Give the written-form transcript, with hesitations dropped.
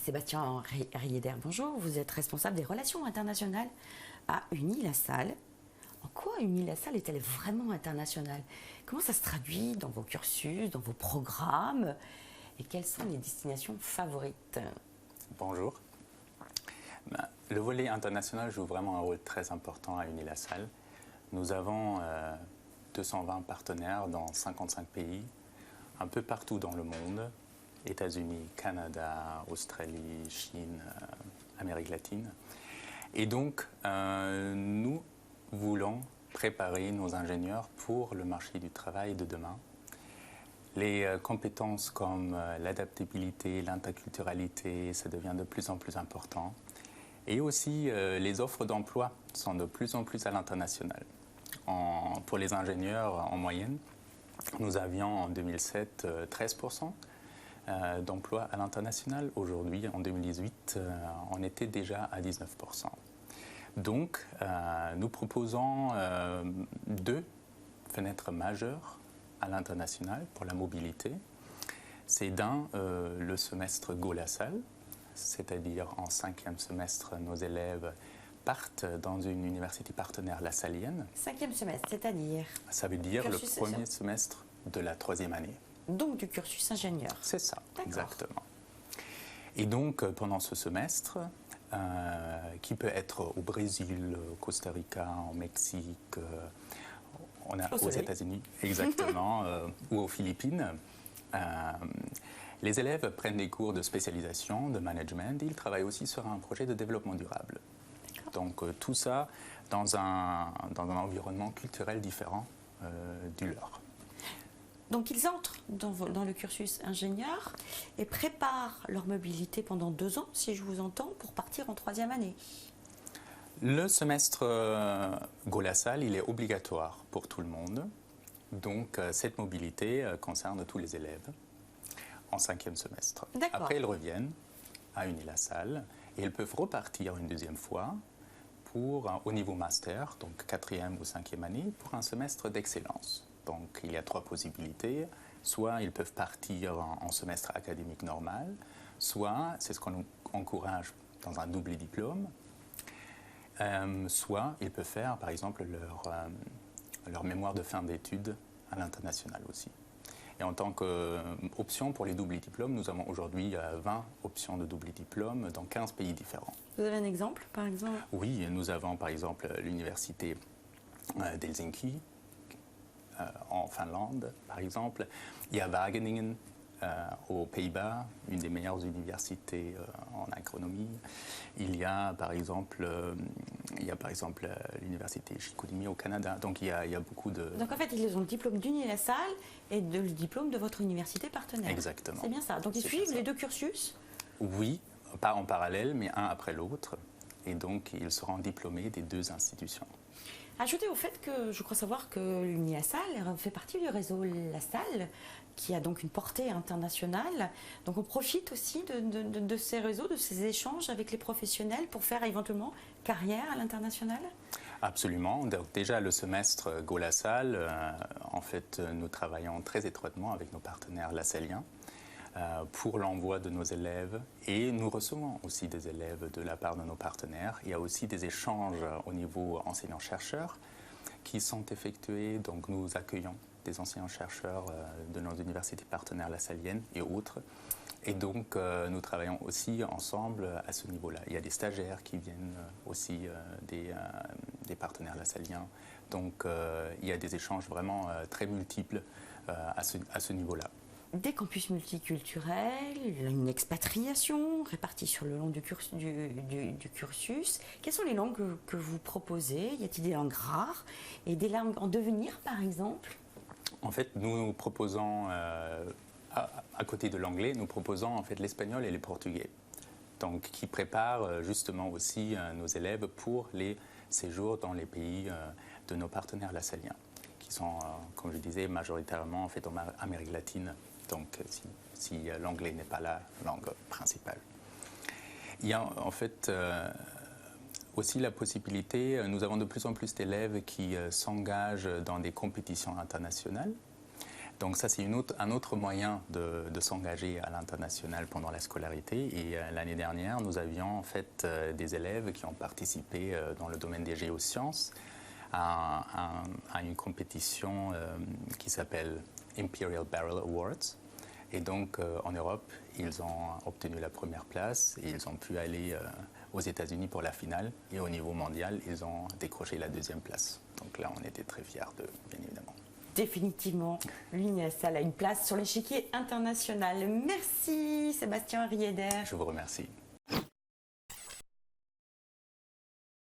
Sébastien Rieder, bonjour. Vous êtes responsable des relations internationales à Unilassal. En quoi Unilassal est-elle vraiment internationale? Comment ça se traduit dans vos cursus, dans vos programmes? Et quelles sont les destinations favorites? Bonjour. Le volet international joue vraiment un rôle très important à Unilassal. Nous avons 220 partenaires dans 55 pays, un peu partout dans le monde. États-Unis, Canada, Australie, Chine, Amérique latine. Et donc, nous voulons préparer nos ingénieurs pour le marché du travail de demain. Les compétences comme l'adaptabilité, l'interculturalité, ça devient de plus en plus important. Et aussi, les offres d'emploi sont de plus en plus à l'international. Pour les ingénieurs, en moyenne, nous avions en 2007 13% d'emplois à l'international. Aujourd'hui, en 2018, on était déjà à 19%. Donc, nous proposons deux fenêtres majeures à l'international pour la mobilité. C'est le semestre Go-Lassal, c'est-à-dire en 5e semestre, nos élèves partent dans une université partenaire lassalienne. 5e semestre, c'est-à-dire? Ça veut dire le premier semestre de la 3e année. Donc du cursus ingénieur. C'est ça, exactement. Et donc pendant ce semestre, qui peut être au Brésil, au Costa Rica, au Mexique, aux États-Unis, exactement, ou aux Philippines, les élèves prennent des cours de spécialisation, de management, et ils travaillent aussi sur un projet de développement durable. Donc tout ça dans un environnement culturel différent du leur. Donc ils entrent dans le cursus ingénieur et préparent leur mobilité pendant 2 ans, si je vous entends, pour partir en 3e année. Le semestre Go-Lassal, il est obligatoire pour tout le monde. Donc cette mobilité concerne tous les élèves en 5e semestre. Après, ils reviennent à Unilassal et ils peuvent repartir une 2e fois au niveau master, donc 4e ou 5e année, pour un semestre d'excellence. Donc il y a 3 possibilités. Soit ils peuvent partir en semestre académique normal, soit, c'est ce qu'on encourage dans un double diplôme, soit ils peuvent faire par exemple leur mémoire de fin d'études à l'international aussi. Et en tant qu'option pour les doubles diplômes, nous avons aujourd'hui 20 options de double diplôme dans 15 pays différents. Vous avez un exemple, par exemple? Oui, nous avons par exemple l'université d'Helsinki, en Finlande, par exemple. Il y a Wageningen aux Pays-Bas, une des meilleures universités en agronomie. Il y a par exemple l'université Chicoutimi au Canada. Donc il y a beaucoup de... Donc en fait, ils ont le diplôme d'Unilassal et le diplôme de votre université partenaire. Exactement. C'est bien ça. Donc ils suivent les 2 cursus? Oui, pas en parallèle, mais un après l'autre. Et donc ils seront diplômés des 2 institutions. Ajoutez au fait que je crois savoir que l'Unilassal fait partie du réseau Lassal, qui a donc une portée internationale. Donc on profite aussi de ces réseaux, de ces échanges avec les professionnels pour faire éventuellement carrière à l'international? Absolument. Donc déjà le semestre Go-Lassal, en fait, nous travaillons très étroitement avec nos partenaires lassaliens pour l'envoi de nos élèves, et nous recevons aussi des élèves de la part de nos partenaires. Il y a aussi des échanges au niveau enseignants-chercheurs qui sont effectués. Donc nous accueillons des enseignants-chercheurs de nos universités partenaires lassaliennes et autres. Et donc nous travaillons aussi ensemble à ce niveau-là. Il y a des stagiaires qui viennent aussi des partenaires lassaliens. Donc il y a des échanges vraiment très multiples à ce niveau-là. Des campus multiculturels, une expatriation répartie sur le long du cursus. Quelles sont les langues que vous proposez? Y a-t-il des langues rares et des langues en devenir, par exemple? En fait, nous proposons, à côté de l'anglais, nous proposons en fait l'espagnol et le portugais. Donc, qui préparent justement aussi nos élèves pour les séjours dans les pays de nos partenaires lassaliens, qui sont, comme je disais, majoritairement en fait en Amérique latine. Donc, si l'anglais n'est pas la langue principale. Il y a en fait aussi la possibilité, nous avons de plus en plus d'élèves qui s'engagent dans des compétitions internationales. Donc ça, c'est un autre moyen de s'engager à l'international pendant la scolarité. Et l'année dernière, nous avions en fait des élèves qui ont participé dans le domaine des géosciences à une compétition qui s'appelle Imperial Barrel Awards. Et donc en Europe, ils ont obtenu la première place et ils ont pu aller aux États-Unis pour la finale. Et au niveau mondial, ils ont décroché la deuxième place. Donc là, on était très fiers d'eux, bien évidemment. Définitivement, l'UNILASSAL a une place sur l'échiquier international. Merci Sébastien Rieder. Je vous remercie.